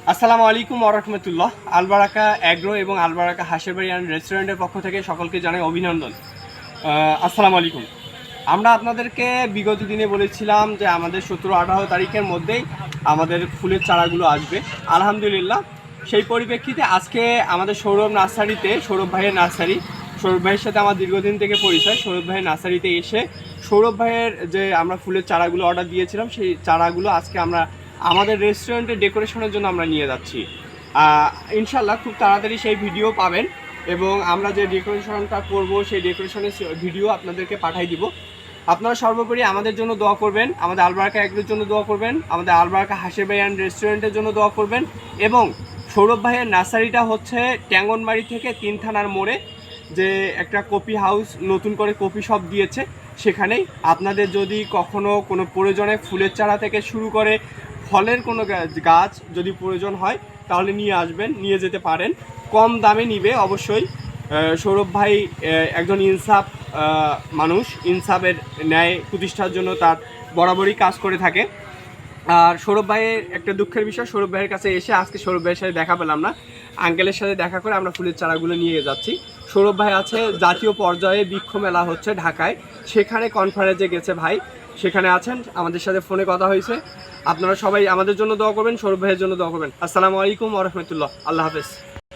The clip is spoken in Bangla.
আসসালামু আলাইকুম ওয়া রাহমাতুল্লাহ। আলবারাকা অ্যাগ্রো এবং আলবারাকা হাঁসের বাড়ি অ্যান্ড রেস্টুরেন্টের পক্ষ থেকে সকলকে জানাই অভিনন্দন। আসসালামু আলাইকুম। আমরা আপনাদেরকে বিগত দিনে বলেছিলাম যে আমাদের 17-18 তারিখের মধ্যেই আমাদের ফুলের চারাগুলো আসবে। আলহামদুলিল্লাহ, সেই পরিপ্রেক্ষিতে আজকে আমাদের সৌরভ নার্সারিতে, সৌরভ ভাইয়ের নার্সারি, সৌরভ ভাইয়ের সাথে আমার দীর্ঘদিন থেকে পরিচয়। সৌরভ ভাইয়ের নার্সারিতে এসে সৌরভ ভাইয়ের যে আমরা ফুলের চারাগুলো অর্ডার দিয়েছিলাম, সেই চারাগুলো আজকে আমরা আমাদের রেস্টুরেন্টের ডেকোরেশনের জন্য আমরা নিয়ে যাচ্ছি। ইনশাল্লাহ খুব তাড়াতাড়ি সেই ভিডিও পাবেন এবং আমরা যে ডেকোরেশনটা করব সেই ডেকোরেশনের ভিডিও আপনাদেরকে পাঠাই দিব। আপনারা সর্বোপরি আমাদের জন্য দোয়া করবেন, আমাদের আলবারাকা অ্যাগ্রোর জন্য দোয়া করবেন, আমাদের আলবারাকা হাঁসের বাড়ি অ্যান্ড রেস্টুরেন্টের জন্য দোয়া করবেন এবং সৌরভ ভাইয়ের নার্সারিটা হচ্ছে ট্যাঙ্গনবাড়ি থেকে 3 থানার মোড়ে যে একটা কফি হাউস নতুন করে কফি শপ দিয়েছে, সেখানেই আপনাদের যদি কখনো কোনো প্রয়োজনে ফুলের চারা থেকে শুরু করে ফলের কোনো গাছ যদি প্রয়োজন হয় তাহলে নিয়ে আসবেন, নিয়ে যেতে পারেন। কম দামে নিবে অবশ্যই। সৌরভ ভাই একজন ইনসাফ মানুষ, ইনসাফের ন্যায় প্রতিষ্ঠার জন্য তার বরাবরই কাজ করে থাকে। আর সৌরভ ভাইয়ের একটা দুঃখের বিষয়, সৌরভ ভাইয়ের কাছে এসে আজকে সৌরভ ভাইয়ের সাথে দেখা পেলাম না। আঙ্কেলের সাথে দেখা করে আমরা ফুলের চারাগুলো নিয়ে যাচ্ছি। সৌরভ ভাই আছে জাতীয় পর্যায়ে বৃক্ষ মেলা হচ্ছে ঢাকায়, সেখানে কনফারেন্সে গেছে ভাই, সেখানে আছেন, আমাদের সাথে ফোনে কথা হয়েছে। আপনারা সবাই আমাদের জন্য দোয়া করবেন, সৌরভ ভাইয়ের জন্য দোয়া করবেন। আসসালামু আলাইকুম ওয়া রাহমাতুল্লাহ। আল্লাহ হাফেজ।